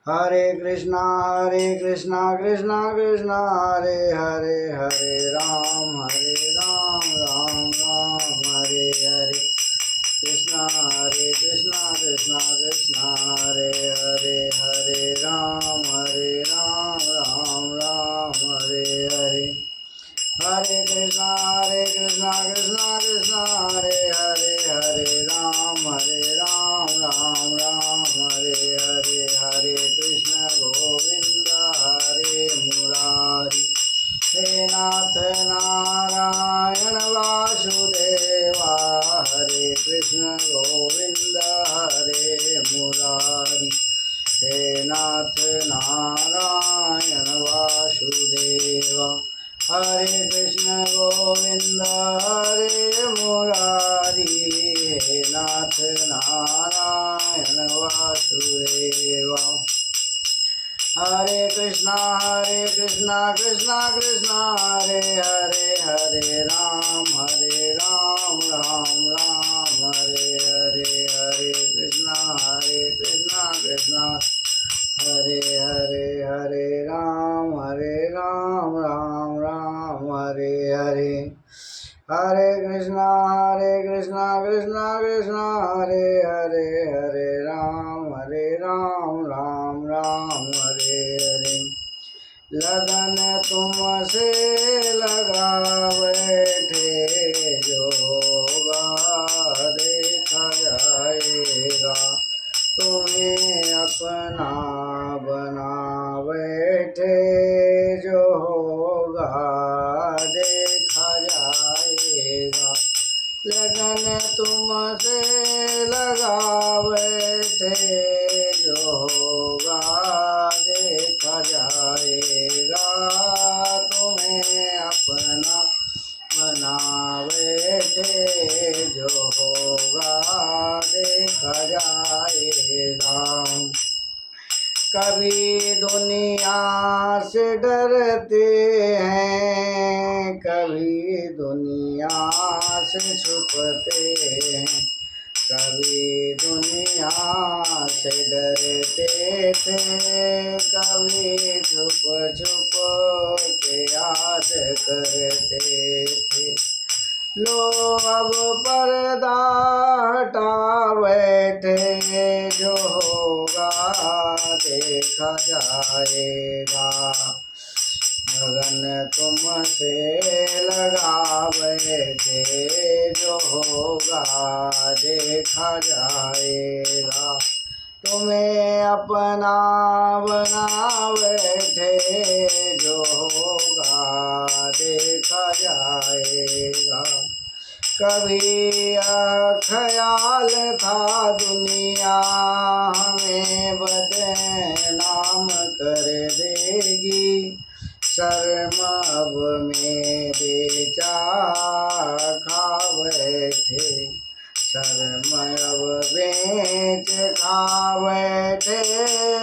हरे कृष्णा कृष्णा कृष्णा हरे हरे, हरे राम राम राम हरे हरे। कृष्णा कृष्णा कृष्णा कृष्णा हरे हरे, हरे राम राम राम हरे हरे। हरे कृष्णा कृष्णा कृष्णा हरे हरे, हरे राम राम राम हरे हरे। हरे कृष्ण गोविंद हरे मुरारी, हे नाथ नारायण वासुदेवा। हरे कृष्ण गोविंद हरे मुरारी, हे नाथ नारायण वासुदेवा। हरे कृष्ण गोविंद हरे मुरारी, हे नाथ नारायण वासुदेवा। हरे कृष्णा कृष्णा कृष्णा हरे हरे, हरे राम राम राम हरे हरे। हरे कृष्णा कृष्णा हरे हरे, हरे राम राम राम हरे हरे। हरे कृष्णा कृष्णा कृष्णा हरे हरे, हरे राम राम राम हरे हरे। लगन तुमसे लगा बैठे, जो होगा देखा जाएगा। तुम्हें अपना बना बैठे, जो होगा देखा जाएगा। लगन तुमसे लगा बैठे, जो होगा देखा जाएगा। तुम्हें अपना बना बैठे, जो होगा देखा जाएगा। कभी दुनिया से डरते हैं, कभी दुनिया से छुपते हैं। कभी दुनिया से डरते थे, कभी छुप छुप के याद करते थे। लो अब पर्दा हटा बैठे, जो होगा देखा जाएगा। लगन तुमसे लगा बैठे, जो होगा देखा जाएगा। तुम्हें अपना बना बैठे, जो होगा देखा जाएगा। कभी ख्याल था दुनिया हमें बदनाम कर देगी। शर्म अब में बेचा खा बैठे, शर्म अब बेच खा बैठे।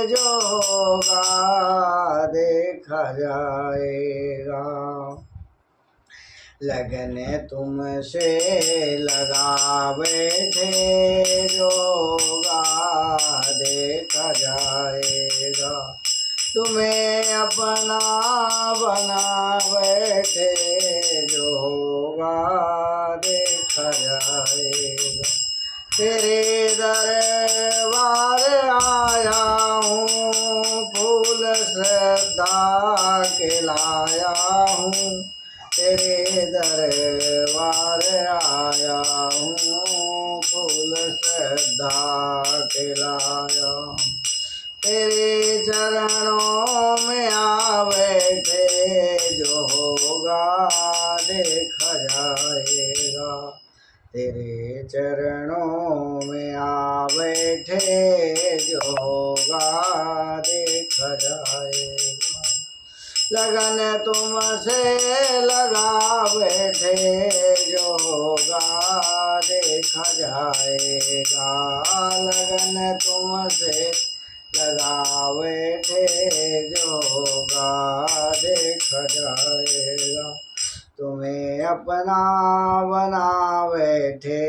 जो होगा देखा जाएगा। लगन तुमसे लगा बैठे, जो होगा देखा जाएगा। तुम्हें अपना बना बैठे, जो होगा देखा जाएगा। तेरे दरबार आया हूँ, फूल श्रद्धा के लाया हूँ। तेरे दरबार आया हूँ, फूल श्रद्धा के लाया हूँ। तेरे चरणों में आ बैठे, जो होगा देखा जाएगा। तेरे चरणों में आ बैठे, जो होगा देखा जाएगा। लगन तुमसे लगा बैठे, जो होगा देखा जाएगा। लगन तुमसे लगा बैठे, जो होगा देखा जाएगा। तुम्हें अपना बना बैठे,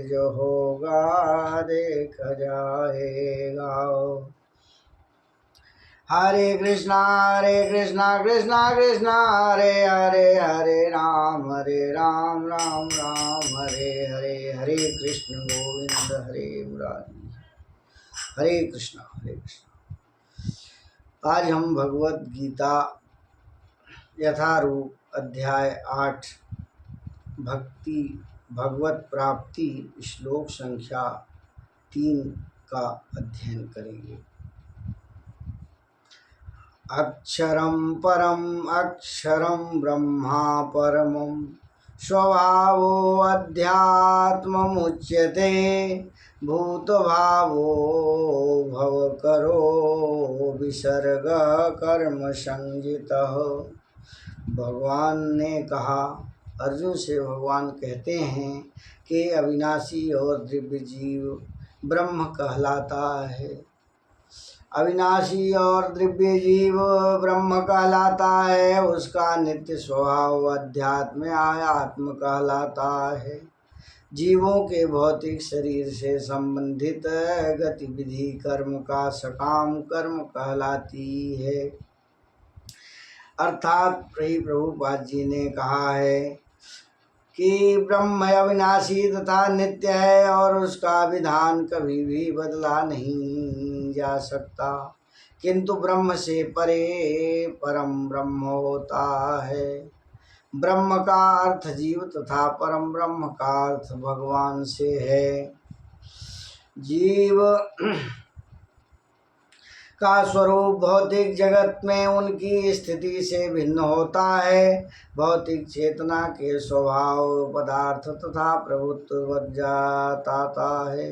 जो होगा देखा जाएगा। हरे कृष्णा कृष्णा कृष्णा हरे हरे, हरे राम राम राम हरे हरे, हरे कृष्ण गोविंद हरे मुरारी, हरे कृष्णा हरे कृष्णा। आज हम भगवत गीता यथारूप अध्याय 8 भक्ति भगवत प्राप्ति श्लोक संख्या 3 का अध्ययन करेंगे। अक्षरं परम अक्षरं ब्रह्मा परमं स्वभावो अध्यात्ममुच्यते भूतभावो भवकरो विसर्ग कर्म संजितः। भगवान ने कहा, अर्जुन से भगवान कहते हैं कि अविनाशी और दिव्य जीव ब्रह्म कहलाता है। अविनाशी और दिव्य जीव ब्रह्म कहलाता है, उसका नित्य स्वभाव अध्यात्म आत्म कहलाता है। जीवों के भौतिक शरीर से संबंधित गतिविधि कर्म का सकाम कर्म कहलाती है। अर्थात प्रभुपाद जी ने कहा है कि ब्रह्म अविनाशी तथा नित्य है और उसका विधान कभी भी बदला नहीं जा सकता, किंतु ब्रह्म से परे परम ब्रह्म होता है। ब्रह्म का अर्थ जीव तथा परम ब्रह्म का अर्थ भगवान से है। जीव का स्वरूप भौतिक जगत में उनकी स्थिति से भिन्न होता है। भौतिक चेतना के स्वभाव पदार्थ तथा प्रभुत्व बन जाता है,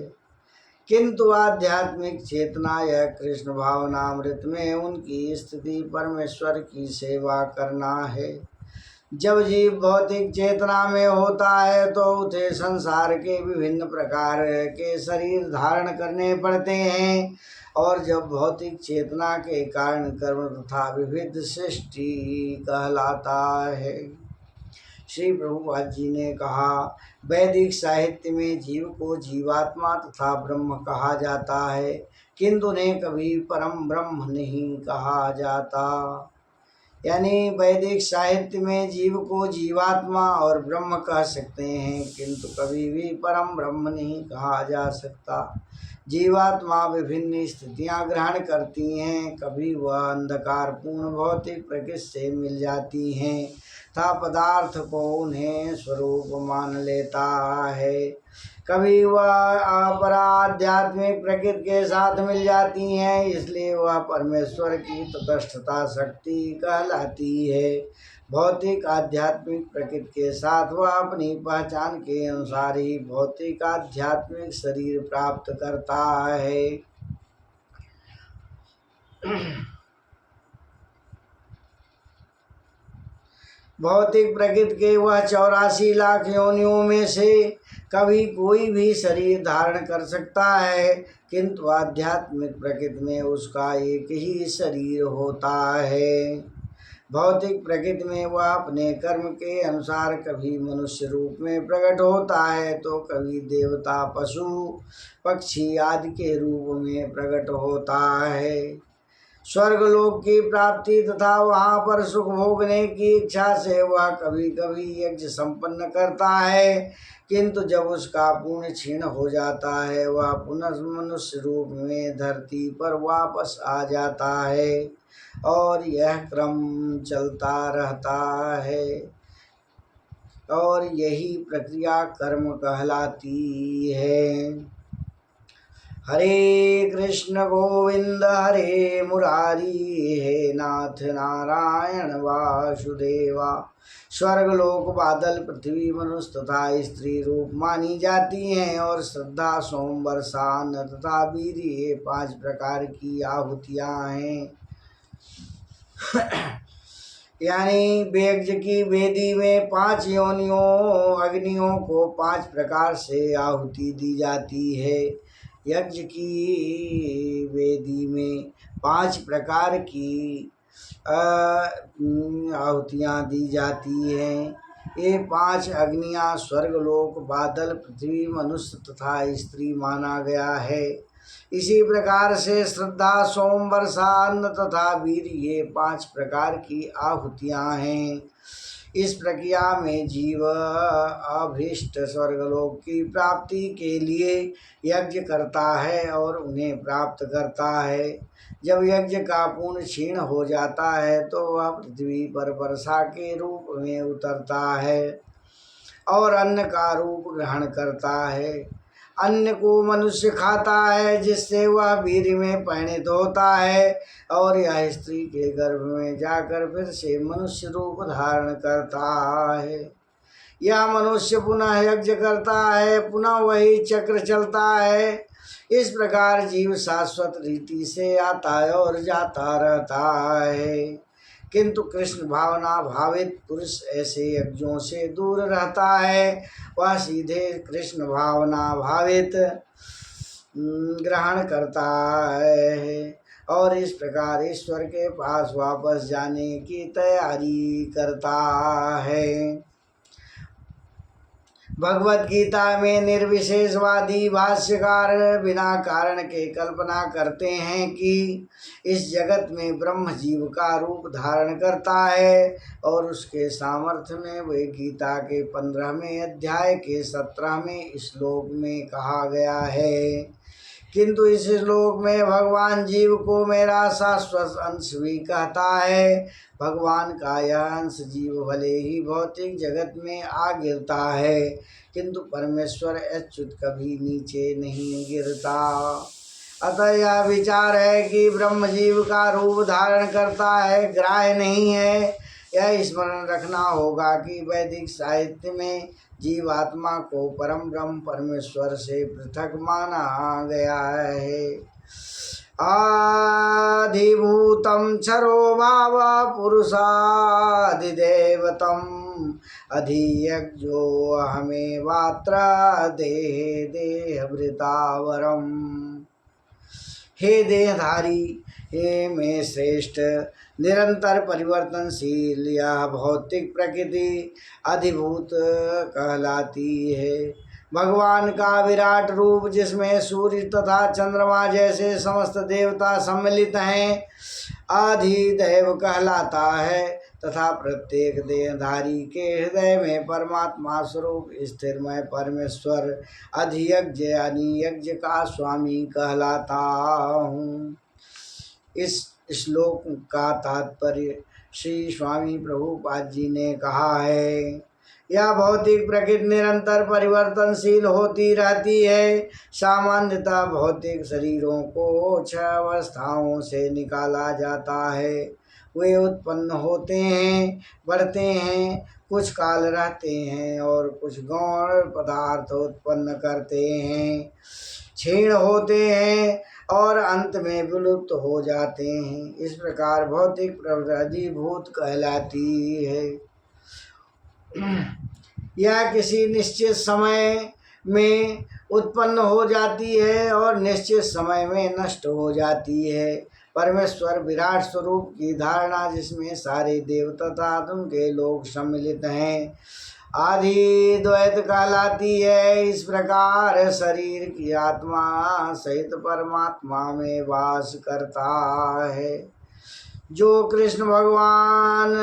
किंतु आध्यात्मिक चेतना यह कृष्ण भावनामृत में उनकी स्थिति परमेश्वर की सेवा करना है। जब जीव भौतिक चेतना में होता है तो उसे संसार के विभिन्न प्रकार के शरीर धारण करने पड़ते हैं, और जब भौतिक चेतना के कारण कर्म तथा विविध सृष्टि कहलाता है। श्री प्रभुपाद जी ने कहा, वैदिक साहित्य में जीव को जीवात्मा तथा ब्रह्म कहा जाता है, किंतु उन्हें कभी परम ब्रह्म नहीं कहा जाता। यानी वैदिक साहित्य में जीव को जीवात्मा और ब्रह्म कह सकते हैं, किंतु कभी भी परम ब्रह्म नहीं कहा जा सकता। जीवात्मा विभिन्न स्थितियां ग्रहण करती हैं। कभी वह अंधकार पूर्ण भौतिक प्रकृति से मिल जाती हैं तथा पदार्थ को उन्हें स्वरूप मान लेता है, कभी वह अपराध्यात्मिक प्रकृति के साथ मिल जाती हैं, इसलिए वह परमेश्वर की तटस्थता शक्ति कहलाती है। भौतिक आध्यात्मिक प्रकृति के साथ वह अपनी पहचान के अनुसार ही भौतिक आध्यात्मिक शरीर प्राप्त करता है। भौतिक प्रकृति के वह 84 लाख योनियों में से कभी कोई भी शरीर धारण कर सकता है, किंतु आध्यात्मिक प्रकृति में उसका एक ही शरीर होता है। भौतिक प्रकृति में वह अपने कर्म के अनुसार कभी मनुष्य रूप में प्रकट होता है तो कभी देवता पशु पक्षी आदि के रूप में प्रकट होता है। स्वर्गलोक की प्राप्ति तथा वहाँ पर सुख भोगने की इच्छा से वह कभी कभी यज्ञ संपन्न करता है, किंतु जब उसका पूर्ण क्षीण हो जाता है वह पुनः मनुष्य रूप में धरती पर वापस आ जाता है, और यह क्रम चलता रहता है, और यही प्रक्रिया कर्म कहलाती है। हरे कृष्ण गोविंद हरे मुरारी, हे नाथ नारायण वासुदेवा। स्वर्गलोक बादल पृथ्वी मनुष्य तथा स्त्री रूप मानी जाती हैं, और श्रद्धा सोम वर्षा अन्न तथा वीर ये 5 प्रकार की आहुतियाँ हैं। यानी वेद की वेदी में 5 योनियों अग्नियों को 5 प्रकार से आहुति दी जाती है। यज्ञ की वेदी में 5 प्रकार की आहुतियाँ दी जाती हैं। ये 5 अग्नियाँ स्वर्गलोक बादल पृथ्वी मनुष्य तथा स्त्री माना गया है। इसी प्रकार से श्रद्धा, सोम, वर्षा, अन्न तथा वीर ये 5 प्रकार की आहुतियाँ हैं। इस प्रक्रिया में जीव अभीष्ट स्वर्गलोक की प्राप्ति के लिए यज्ञ करता है और उन्हें प्राप्त करता है। जब यज्ञ का पूर्ण क्षीण हो जाता है तो वह पृथ्वी पर वर्षा के रूप में उतरता है और अन्न का रूप ग्रहण करता है। अन्न को मनुष्य खाता है जिससे वह वीर्य में परिणत होता है और यह स्त्री के गर्भ में जाकर फिर से मनुष्य रूप धारण करता है। यह मनुष्य पुनः यज्ञ करता है, पुनः वही चक्र चलता है। इस प्रकार जीव शाश्वत रीति से आता है और जाता रहता है। किंतु कृष्ण भावना भावित पुरुष ऐसे यज्ञों से दूर रहता है, वह सीधे कृष्ण भावना भावित ग्रहण करता है और इस प्रकार ईश्वर के पास वापस जाने की तैयारी करता है। भगवद गीता में निर्विशेषवादी भाष्यकार बिना कारण के कल्पना करते हैं कि इस जगत में ब्रह्म जीव का रूप धारण करता है और उसके सामर्थ्य में वे गीता के 15वें अध्याय के 17वें श्लोक में कहा गया है। किंतु इस श्लोक में भगवान जीव को मेरा शाश्वत अंश भी कहता है। भगवान का यह अंश जीव भले ही भौतिक जगत में आ गिरता है किंतु परमेश्वर अच्युत कभी नीचे नहीं गिरता। अतः यह विचार है कि ब्रह्म जीव का रूप धारण करता है, ग्राह्य नहीं है। यह स्मरण रखना होगा कि वैदिक साहित्य में जीवात्मा को परम ब्रह्म परमेश्वर से पृथक माना गया है। आधिभूतं क्षरो भाव पुरुषाधिदेवतम् अधियज्ञो अहमेवात्र देहे देहभृतावरम्। हे देहधारी, हे में श्रेष्ठ, निरंतर परिवर्तनशील यह भौतिक प्रकृति अधिभूत कहलाती है। भगवान का विराट रूप जिसमें सूर्य तथा चंद्रमा जैसे समस्त देवता सम्मिलित हैं अधिदैव कहलाता है तथा प्रत्येक देहधारी के हृदय में परमात्मा स्वरूप स्थिरमय परमेश्वर अधियज्ञ यानी यज्ञ का स्वामी कहलाता हूँ। इस श्लोक का तात्पर्य श्री स्वामी प्रभुपाद जी ने कहा है। यह भौतिक प्रकृति निरंतर परिवर्तनशील होती रहती है। सामान्यतः भौतिक शरीरों को 6 अवस्थाओं से निकाला जाता है। वे उत्पन्न होते हैं, बढ़ते हैं, कुछ काल रहते हैं और कुछ गौण पदार्थ उत्पन्न करते हैं, क्षीण होते हैं और अंत में विलुप्त हो जाते हैं। इस प्रकार भौतिक प्रकृति अधिभूत कहलाती है। यह किसी निश्चित समय में उत्पन्न हो जाती है और निश्चित समय में नष्ट हो जाती है। परमेश्वर विराट स्वरूप की धारणा जिसमें सारे देव तथा उनके लोग सम्मिलित हैं आदि द्वैत कहलाती है। इस प्रकार शरीर की आत्मा सहित परमात्मा में वास करता है जो कृष्ण भगवान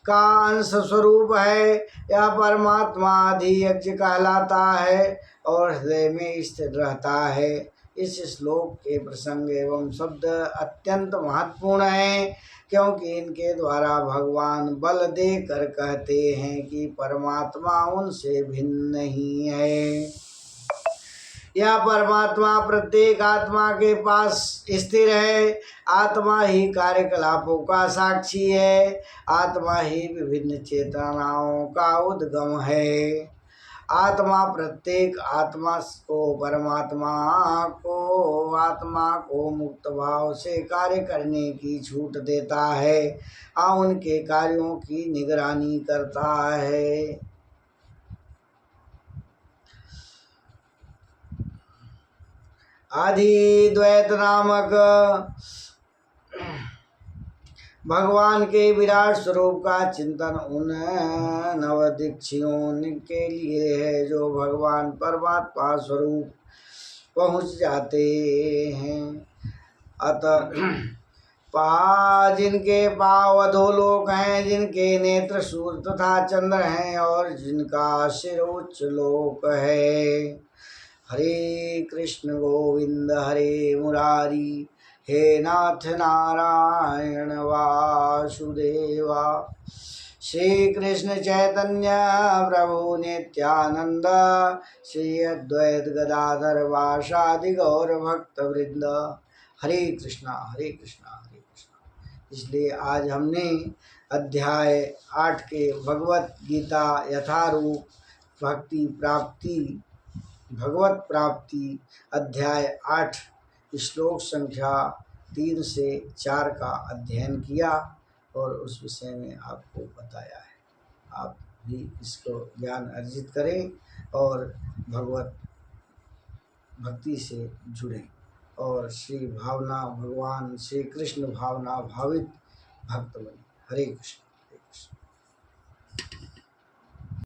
का अंश स्वरूप है। यह परमात्मा अधियज्ञ कहलाता है और हृदय में स्थिर रहता है। इस श्लोक के प्रसंग एवं शब्द अत्यंत महत्वपूर्ण हैं क्योंकि इनके द्वारा भगवान बल देकर कहते हैं कि परमात्मा उनसे भिन्न नहीं है। यह परमात्मा प्रत्येक आत्मा के पास स्थिर है। आत्मा ही कार्यकलापों का साक्षी है। आत्मा ही विभिन्न चेतनाओं का उद्गम है। आत्मा प्रत्येक आत्मा को मुक्त भाव से कार्य करने की छूट देता है और उनके कार्यों की निगरानी करता है। अधिद्वैत नामक भगवान के विराट स्वरूप का चिंतन उन नवदीक्षियों के लिए है जो भगवान परमात्मा स्वरूप पहुँच जाते हैं। अतः जिनके पाँव अधोलोक हैं, जिनके नेत्र सूर्य तथा चंद्र हैं और जिनका सिर उच्च लोक है। हरे कृष्ण गोविंद हरे मुरारी, हे नाथ नारायण वासुदेवा। श्री कृष्ण चैतन्य प्रभु नित्यानंद, श्री अद्वैत गदाधर वासादि गौर भक्त वृंद। हरे कृष्णा हरे कृष्णा हरे कृष्णा। इसलिए आज हमने अध्याय 8 के भगवत गीता यथारूप भक्ति प्राप्ति भगवत प्राप्ति अध्याय 8 श्लोक संख्या 3 से 4 का अध्ययन किया और उस विषय में आपको बताया है। आप भी इसको ज्ञान अर्जित करें और भगवत भक्ति से जुड़ें और श्री भावना भगवान श्री कृष्ण भावना भावित भक्त बने। हरे कृष्ण।